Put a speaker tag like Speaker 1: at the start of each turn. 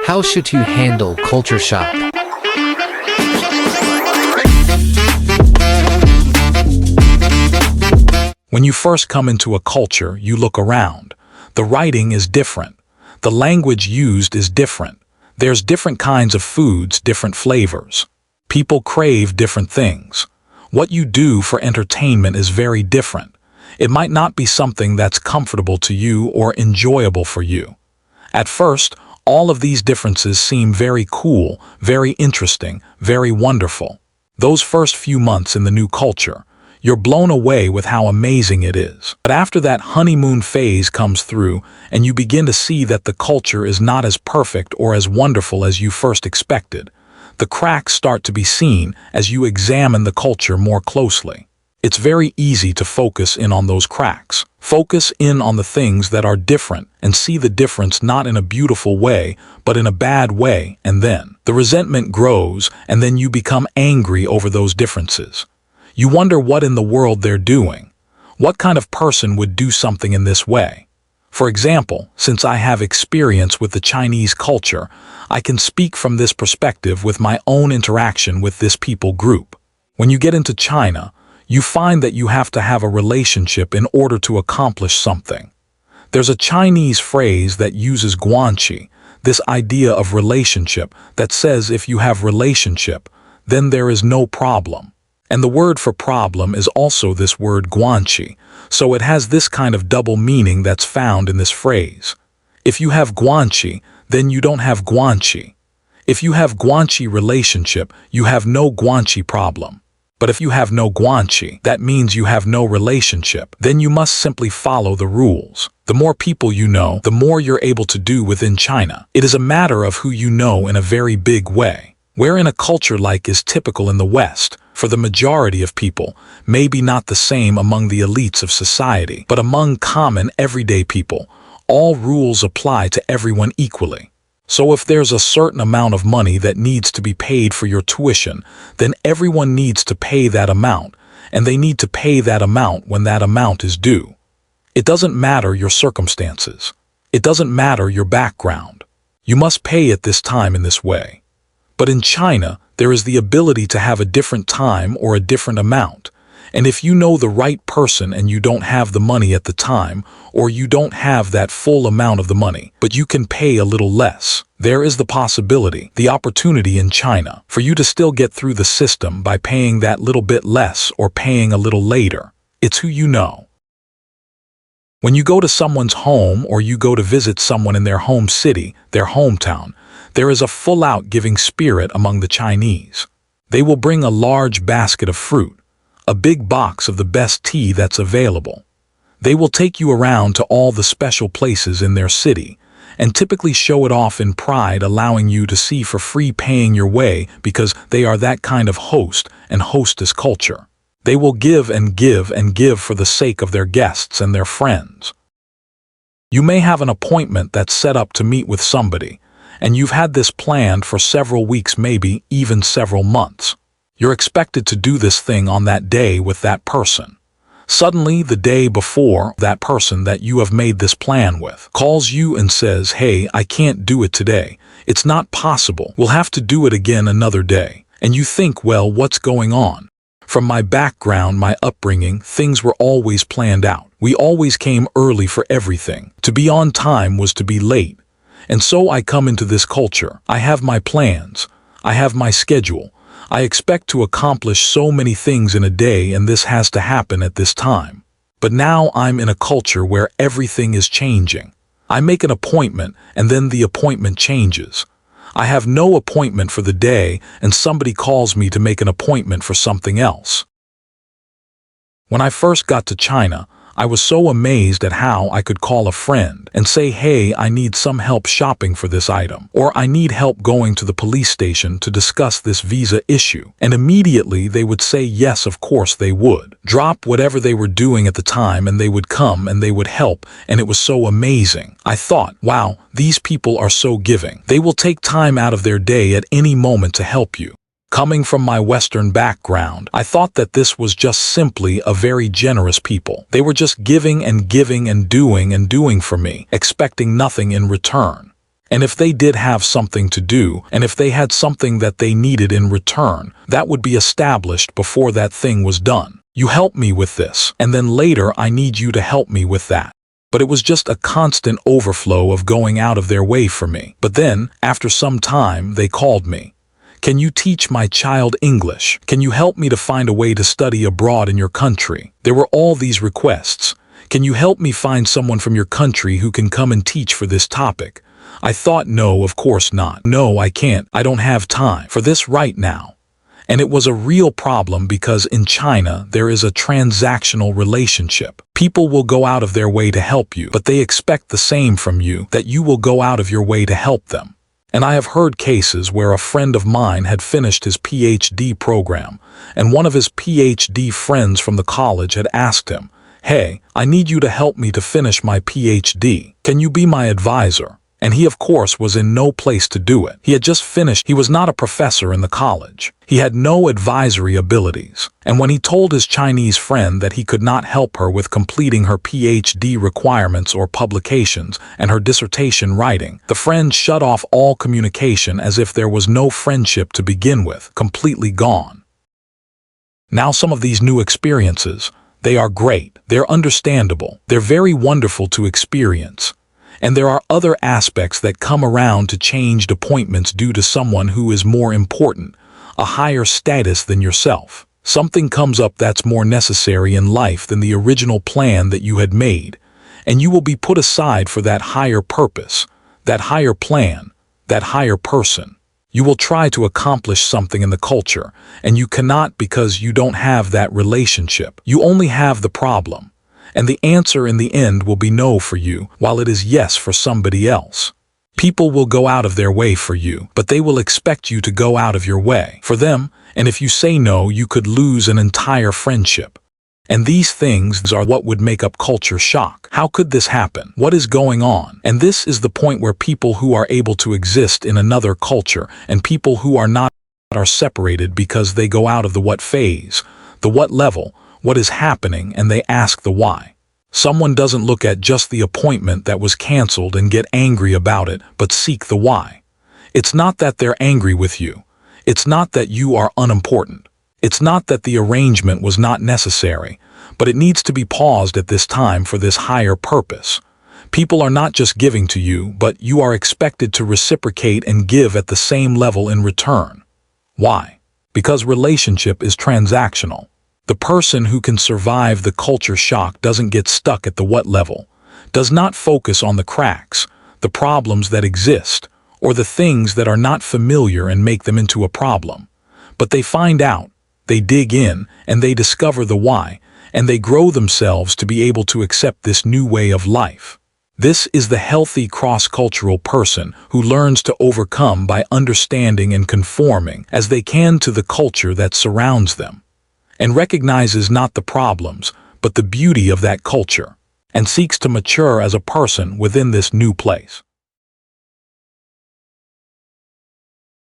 Speaker 1: How should you handle culture shock?
Speaker 2: When you first come into a culture, you look around. The writing is different. The language used is different. There's different kinds of foods, different flavors. People crave different things. What you do for entertainment is very different. It might not be something that's comfortable to you or enjoyable for you. At first, all of these differences seem very cool, very interesting, very wonderful. Those first few months in the new culture, you're blown away with how amazing it is. But after that honeymoon phase comes through and you begin to see that the culture is not as perfect or as wonderful as you first expected, the cracks start to be seen as you examine the culture more closely. It's very easy to focus in on those cracks. Focus in on the things that are different and see the difference not in a beautiful way, but in a bad way, and then the resentment grows and then you become angry over those differences. You wonder what in the world they're doing. What kind of person would do something in this way? For example, since I have experience with the Chinese culture, I can speak from this perspective with my own interaction with this people group. When you get into China, you find that you have to have a relationship in order to accomplish something. There's a Chinese phrase that uses guanxi, this idea of relationship that says if you have relationship, then there is no problem. And the word for problem is also this word guanxi, so it has this kind of double meaning that's found in this phrase. If you have guanxi, then you don't have guanxi. If you have guanxi relationship, you have no guanxi problem. But if you have no guanxi, that means you have no relationship. Then you must simply follow the rules. The more people you know, the more you're able to do within China. It is a matter of who you know in a very big way. Wherein a culture like is typical in the West, for the majority of people, maybe not the same among the elites of society, but among common everyday people, all rules apply to everyone equally. So if there's a certain amount of money that needs to be paid for your tuition, then everyone needs to pay that amount, and they need to pay that amount when that amount is due. It doesn't matter your circumstances. It doesn't matter your background. You must pay at this time in this way. But in China, there is the ability to have a different time or a different amount. And if you know the right person and you don't have the money at the time, or you don't have that full amount of the money, but you can pay a little less, there is the possibility, the opportunity in China, for you to still get through the system by paying that little bit less or paying a little later. It's who you know. When you go to someone's home or you go to visit someone in their home city, their hometown, there is a full-out giving spirit among the Chinese. They will bring a large basket of fruit, a big box of the best tea that's available. They will take you around to all the special places in their city, and typically show it off in pride, allowing you to see for free, paying your way because they are that kind of host and hostess culture. They will give and give and give for the sake of their guests and their friends. You may have an appointment that's set up to meet with somebody, and you've had this planned for several weeks, maybe even several months. You're expected to do this thing on that day with that person. Suddenly, the day before, that person that you have made this plan with calls you and says, "Hey, I can't do it today. It's not possible. We'll have to do it again another day." And you think, well, what's going on? From my background, my upbringing, things were always planned out. We always came early for everything. To be on time was to be late. And so I come into this culture. I have my plans. I have my schedule. I expect to accomplish so many things in a day, and this has to happen at this time. But now I'm in a culture where everything is changing. I make an appointment, and then the appointment changes. I have no appointment for the day, and somebody calls me to make an appointment for something else. When I first got to China, I was so amazed at how I could call a friend and say, "Hey, I need some help shopping for this item," or "I need help going to the police station to discuss this visa issue." And immediately they would say yes, of course they would. Drop whatever they were doing at the time and they would come and they would help, and it was so amazing. I thought, wow, these people are so giving. They will take time out of their day at any moment to help you. Coming from my Western background, I thought that this was just simply a very generous people. They were just giving and doing for me, expecting nothing in return. And if they did have something to do, and if they had something that they needed in return, that would be established before that thing was done. You help me with this, and then later I need you to help me with that. But it was just a constant overflow of going out of their way for me. But then, after some time, they called me. Can you teach my child English? Can you help me to find a way to study abroad in your country? There were all these requests. Can you help me find someone from your country who can come and teach for this topic? I thought, no, of course not. No, I can't. I don't have time for this right now. And it was a real problem because in China, there is a transactional relationship. People will go out of their way to help you, but they expect the same from you, that you will go out of your way to help them. And I have heard cases where a friend of mine had finished his PhD program, and one of his PhD friends from the college had asked him, "Hey, I need you to help me to finish my PhD. Can you be my advisor?" And he, of course, was in no place to do it. He had just finished. He was not a professor in the college. He had no advisory abilities. And when he told his Chinese friend that he could not help her with completing her PhD requirements or publications and her dissertation writing, the friend shut off all communication as if there was no friendship to begin with, completely gone. Now some of these new experiences, they are great, they're understandable, they're very wonderful to experience. And there are other aspects that come around to changed appointments due to someone who is more important, a higher status than yourself. Something comes up that's more necessary in life than the original plan that you had made, and you will be put aside for that higher purpose, that higher plan, that higher person. You will try to accomplish something in the culture, and you cannot because you don't have that relationship. You only have the problem. And the answer in the end will be no for you, while it is yes for somebody else. People will go out of their way for you, but they will expect you to go out of your way for them, and if you say no, you could lose an entire friendship. And these things are what would make up culture shock. How could this happen? What is going on? And this is the point where people who are able to exist in another culture and people who are not are separated because they go out of the what phase, the what level, what is happening, and they ask the why. Someone doesn't look at just the appointment that was canceled and get angry about it, but seek the why. It's not that they're angry with you. It's not that you are unimportant. It's not that the arrangement was not necessary, but it needs to be paused at this time for this higher purpose. People are not just giving to you, but you are expected to reciprocate and give at the same level in return. Why? Because relationship is transactional. The person who can survive the culture shock doesn't get stuck at the what level, does not focus on the cracks, the problems that exist, or the things that are not familiar and make them into a problem. But they find out, they dig in, and they discover the why, and they grow themselves to be able to accept this new way of life. This is the healthy cross-cultural person who learns to overcome by understanding and conforming as they can to the culture that surrounds them, and recognizes not the problems, but the beauty of that culture, and seeks to mature as a person within this new place.